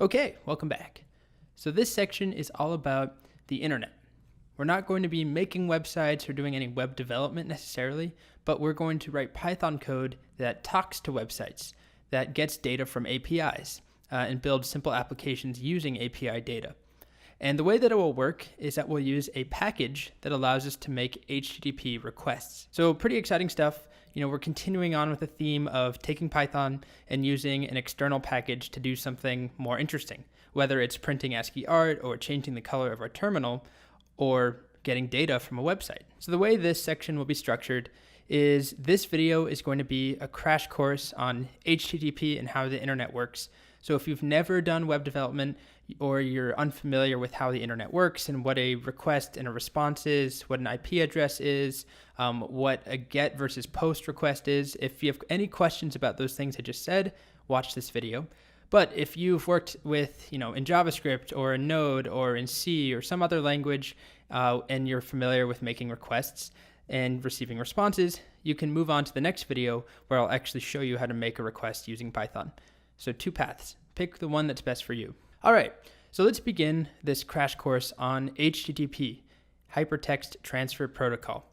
Okay, welcome back. So this section is all about the internet. We're not going to be making websites or doing any web development necessarily, but we're going to write Python code that talks to websites, that gets data from APIs, and builds simple applications using API data. And the way that it will work is that we'll use a package that allows us to make HTTP requests. So pretty exciting stuff. We're continuing on with the theme of taking Python and using an external package to do something more interesting, whether it's printing ASCII art or changing the color of our terminal or getting data from a website. So the way this section will be structured is this video is going to be a crash course on HTTP and how the internet works. So if you've never done web development or you're unfamiliar with how the internet works and what a request and a response is, what an IP address is, what a GET versus POST request is, if you have any questions about those things I just said, watch this video. But if you've worked with, in JavaScript or in Node or in C or some other language, and you're familiar with making requests and receiving responses, you can move on to the next video where I'll actually show you how to make a request using Python. So 2 paths. Pick the one that's best for you. All right, so let's begin this crash course on HTTP, Hypertext Transfer Protocol.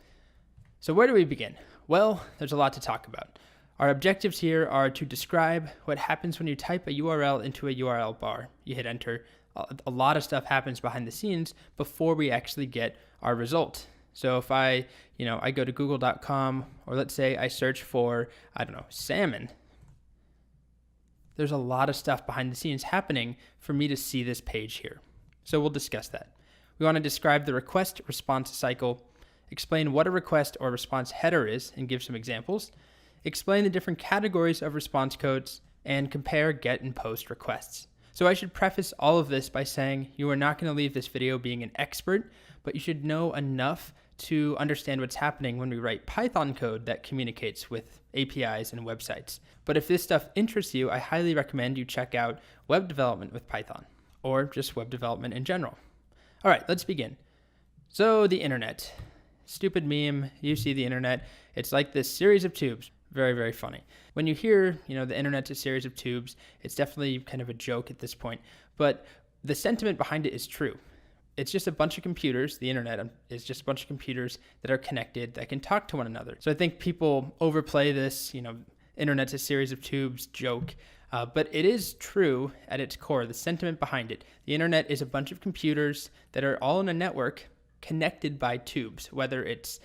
So where do we begin? Well, there's a lot to talk about. Our objectives here are to describe what happens when you type a URL into a URL bar. You hit enter. A lot of stuff happens behind the scenes before we actually get our result. So if I go to google.com, or let's say I search for, salmon, there's a lot of stuff behind the scenes happening for me to see this page here. So we'll discuss that. We want to describe the request response cycle, explain what a request or response header is and give some examples, explain the different categories of response codes, and compare GET and POST requests. So I should preface all of this by saying you are not going to leave this video being an expert, but you should know enough to understand what's happening when we write Python code that communicates with APIs and websites. But if this stuff interests you, I highly recommend you check out web development with Python, or just web development in general. All right, let's begin. So the internet. Stupid meme, you see the internet. It's like this series of tubes. Very, very funny. When you hear, the internet's a series of tubes, it's definitely kind of a joke at this point, but the sentiment behind it is true. It's just a bunch of computers. The internet is just a bunch of computers that are connected that can talk to one another. So I think people overplay this, internet's a series of tubes joke, but it is true at its core, the sentiment behind it. The internet is a bunch of computers that are all in a network connected by tubes, whether it's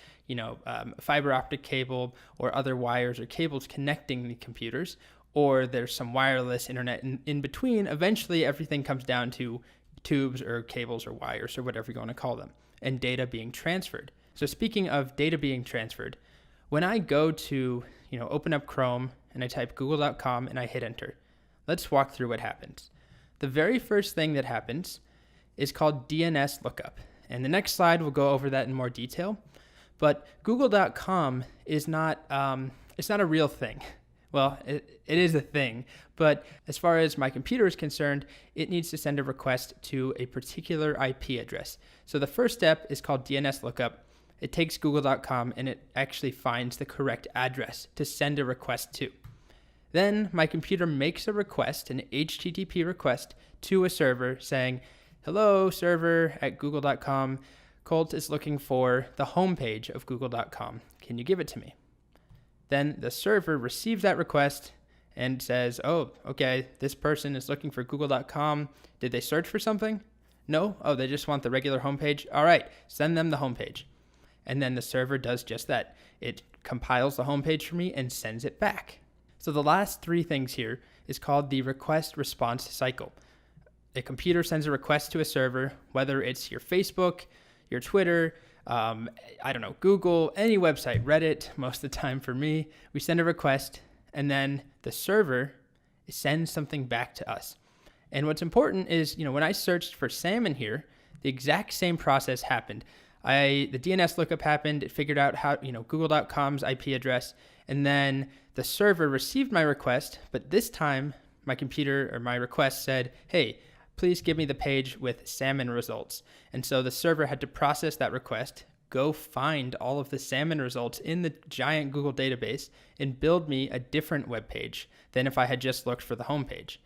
fiber optic cable or other wires or cables connecting the computers, or there's some wireless internet in between. Eventually, everything comes down to tubes or cables or wires or whatever you want to call them, and data being transferred. So speaking of data being transferred, when I go to open up Chrome and I type google.com and I hit enter, let's walk through what happens. The very first thing that happens is called DNS lookup, and the next slide will go over that in more detail. But google.com is not it's not a real thing. Well, it is a thing, but as far as my computer is concerned, it needs to send a request to a particular IP address. So the first step is called DNS lookup. It takes google.com and it actually finds the correct address to send a request to. Then my computer makes a request, an HTTP request, to a server saying, hello, server at google.com. Colt is looking for the homepage of google.com. Can you give it to me? Then the server receives that request and says, oh, okay, this person is looking for google.com. Did they search for something? No? Oh, they just want the regular homepage? All right, send them the homepage. And then the server does just that. It compiles the homepage for me and sends it back. So the last 3 things here is called the request response cycle. A computer sends a request to a server, whether it's your Facebook, your Twitter, Google, any website, Reddit, most of the time for me. We send a request, and then the server sends something back to us. And what's important is, when I searched for salmon here, the exact same process happened. The DNS lookup happened. It figured out how, google.com's IP address, and then the server received my request, but this time my computer or my request said, hey, please give me the page with salmon results. And so the server had to process that request, go find all of the salmon results in the giant Google database, and build me a different web page than if I had just looked for the homepage.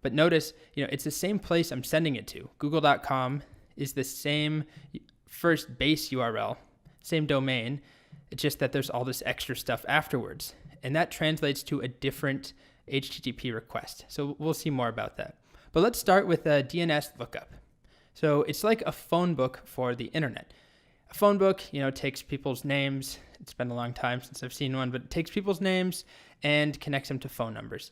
But notice, it's the same place I'm sending it to. Google.com is the same first base URL, same domain. It's just that there's all this extra stuff afterwards. And that translates to a different HTTP request. So we'll see more about that. But let's start with a DNS lookup. So it's like a phone book for the internet. A phone book, takes people's names. It's been a long time since I've seen one, but it takes people's names and connects them to phone numbers.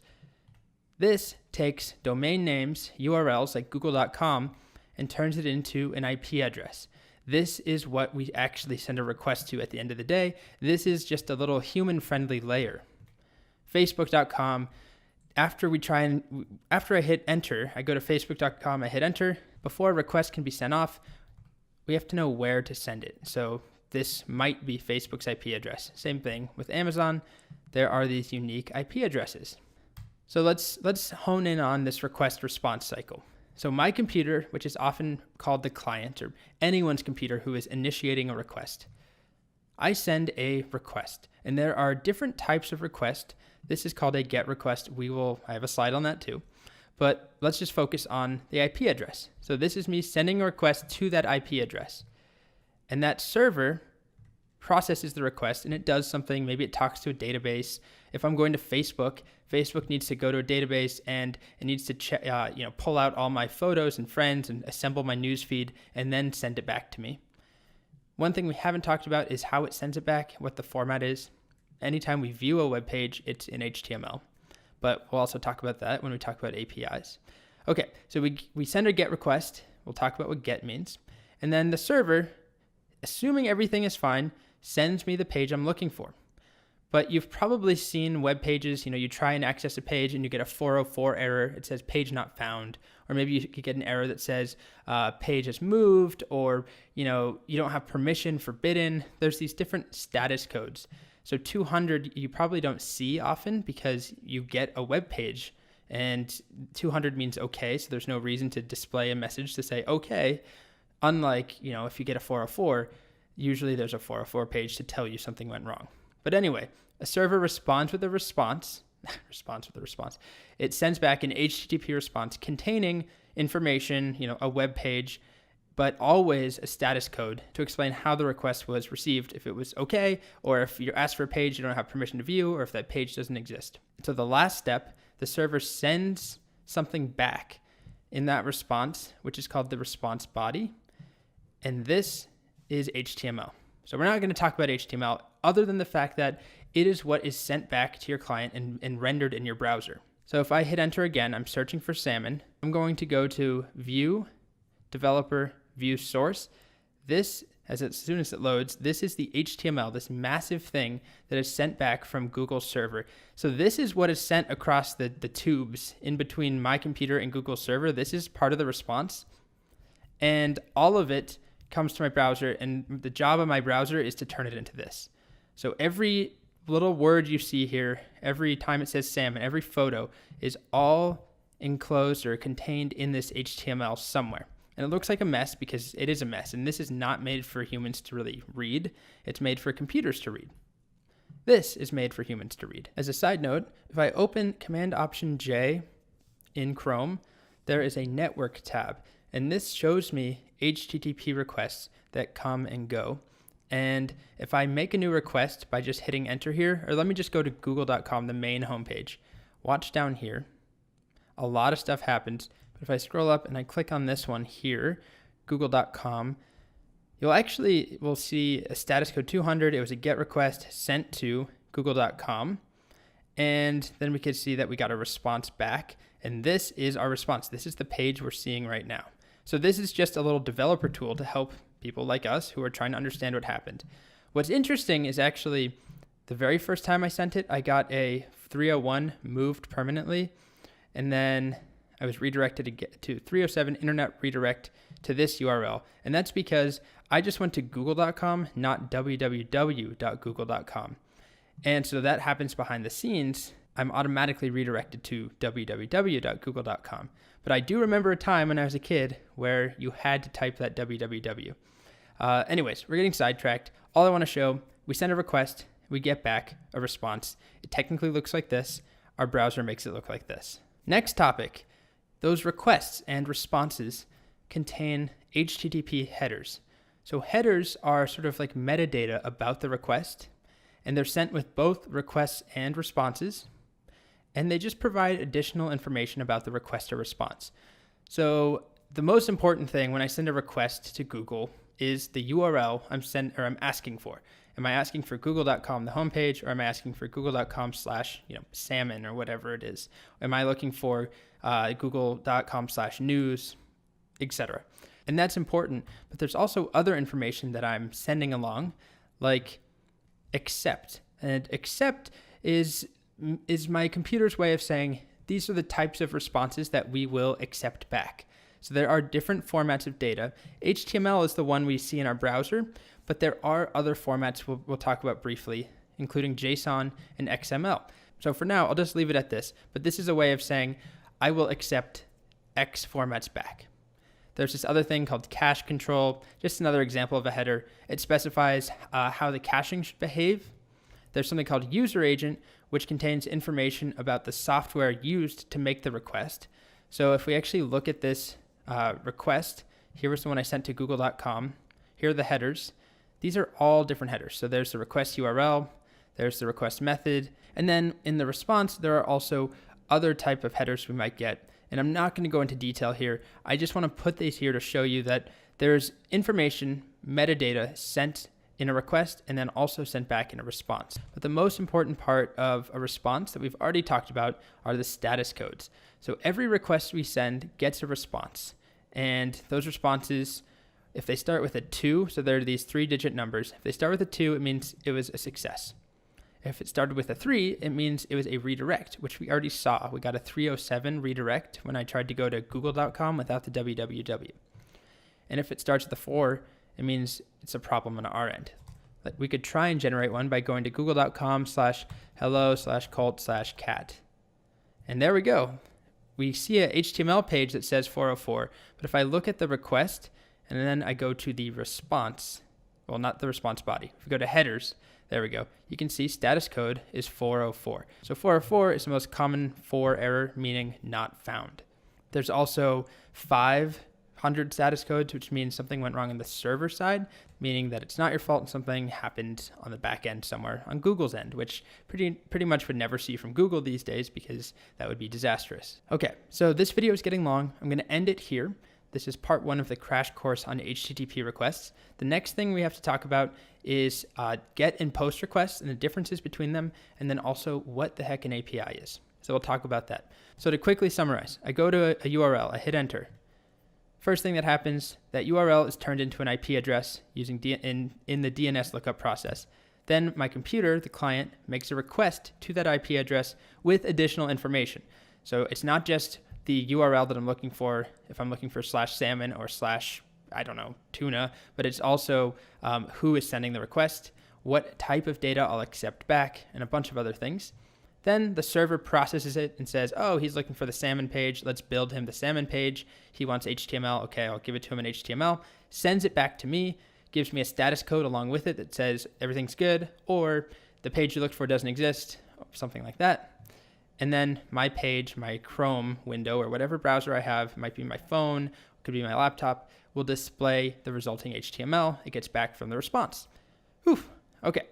This takes domain names, URLs like google.com, and turns it into an IP address. This is what we actually send a request to at the end of the day. This is just a little human-friendly layer. Facebook.com, after I hit enter, I go to Facebook.com, I hit enter. Before a request can be sent off, we have to know where to send it. So this might be Facebook's IP address. Same thing with Amazon. There are these unique IP addresses. So let's hone in on this request response cycle. So my computer, which is often called the client, or anyone's computer who is initiating a request, I send a request, and there are different types of request. This is called a GET request. I have a slide on that too, but let's just focus on the IP address. So this is me sending a request to that IP address, and that server processes the request, and it does something. Maybe it talks to a database. If I'm going to Facebook, Facebook needs to go to a database, and it needs to pull out all my photos and friends and assemble my news feed and then send it back to me. One thing we haven't talked about is how it sends it back, what the format is. Anytime we view a web page, it's in HTML, but we'll also talk about that when we talk about APIs. Okay, so we send a GET request. We'll talk about what GET means. And then the server, assuming everything is fine, sends me the page I'm looking for. But you've probably seen web pages, you try and access a page and you get a 404 error. It says page not found. Or maybe you could get an error that says page has moved, or you don't have permission, forbidden. There's these different status codes. So 200 you probably don't see often because you get a web page and 200 means okay. So there's no reason to display a message to say okay. Unlike, if you get a 404, usually there's a 404 page to tell you something went wrong. But anyway, a server responds with a response. It sends back an HTTP response containing information, a web page, but always a status code to explain how the request was received, if it was okay, or if you're asked for a page you don't have permission to view, or if that page doesn't exist. So the last step, the server sends something back in that response, which is called the response body. And this is HTML. So we're not going to talk about HTML other than the fact that it is what is sent back to your client and rendered in your browser. So if I hit enter again, I'm searching for salmon. I'm going to go to view, developer, view source. This, as soon as it loads, this is the HTML, this massive thing that is sent back from Google's server. So this is what is sent across the tubes in between my computer and Google's server. This is part of the response. And all of it comes to my browser, and the job of my browser is to turn it into this. So every little word you see here, every time it says salmon, every photo is all enclosed or contained in this HTML somewhere. And it looks like a mess because it is a mess, and this is not made for humans to really read. It's made for computers to read. This is made for humans to read. As a side note, if I open Command-Option-J in Chrome, there is a network tab, and this shows me HTTP requests that come and go. And if I make a new request by just hitting enter here, or let me just go to google.com, the main homepage, watch down here. A lot of stuff happens, but if I scroll up and I click on this one here, google.com, we'll see a status code 200. It was a GET request sent to google.com. And then we can see that we got a response back. And this is our response. This is the page we're seeing right now. So this is just a little developer tool to help people like us who are trying to understand what happened. What's interesting is actually the very first time I sent it, I got a 301 moved permanently. And then I was redirected to 307 internet redirect to this URL. And that's because I just went to google.com, not www.google.com. And so that happens behind the scenes. I'm automatically redirected to www.google.com. But I do remember a time when I was a kid where you had to type that www. Anyways, we're getting sidetracked. All I want to show, we send a request, we get back a response. It technically looks like this. Our browser makes it look like this. Next topic, those requests and responses contain HTTP headers. So headers are sort of like metadata about the request, and they're sent with both requests and responses, and they just provide additional information about the request or response. So the most important thing when I send a request to Google is the URL I'm asking for. Am I asking for google.com, the homepage, or am I asking for google.com/salmon or whatever it is? Am I looking for google.com/news, etc.? And that's important, but there's also other information that I'm sending along, like accept. And accept is my computer's way of saying these are the types of responses that we will accept back. So there are different formats of data. HTML is the one we see in our browser, but there are other formats we'll talk about briefly, including JSON and XML. So for now, I'll just leave it at this, but this is a way of saying I will accept X formats back. There's this other thing called cache control, just another example of a header. It specifies how the caching should behave. There's something called user agent, which contains information about the software used to make the request. So if we actually look at this request, here was the one I sent to google.com. Here are the headers. These are all different headers. So there's the request URL, there's the request method, and then in the response, there are also other type of headers we might get. And I'm not going to go into detail here. I just want to put these here to show you that there's information, metadata sent in a request and then also sent back in a response. But the most important part of a response that we've already talked about are the status codes. So every request we send gets a response. And those responses, if they start with a 2, so there are these 3-digit numbers. If they start with a 2, it means it was a success. If it started with a 3, it means it was a redirect, which we already saw. We got a 307 redirect when I tried to go to google.com without the www. And if it starts with a 4, it means it's a problem on our end. Like we could try and generate one by going to google.com/hello/cult/cat. And there we go. We see a HTML page that says 404, but if I look at the request and then I go to the response, well, not the response body. If we go to headers, there we go. You can see status code is 404. So 404 is the most common 4 error, meaning not found. There's also 500 status codes, which means something went wrong on the server side, meaning that it's not your fault and something happened on the back end somewhere on Google's end, which pretty much would never see from Google these days because that would be disastrous. Okay, so this video is getting long. I'm going to end it here. This is part 1 of the crash course on HTTP requests. The next thing we have to talk about is GET and POST requests and the differences between them, and then also what the heck an API is. So we'll talk about that. So to quickly summarize, I go to a URL, I hit enter. First thing that happens, that URL is turned into an IP address using in the DNS lookup process. Then my computer, the client, makes a request to that IP address with additional information. So it's not just the URL that I'm looking for, if I'm looking for /salmon or /tuna, but it's also who is sending the request, what type of data I'll accept back, and a bunch of other things. Then the server processes it and says, oh, he's looking for the salmon page. Let's build him the salmon page. He wants HTML. Okay, I'll give it to him in HTML. Sends it back to me, gives me a status code along with it that says everything's good, or the page you looked for doesn't exist, or something like that. And then my page, my Chrome window, or whatever browser I have, it might be my phone, could be my laptop, will display the resulting HTML. It gets back from the response. Whew. Okay,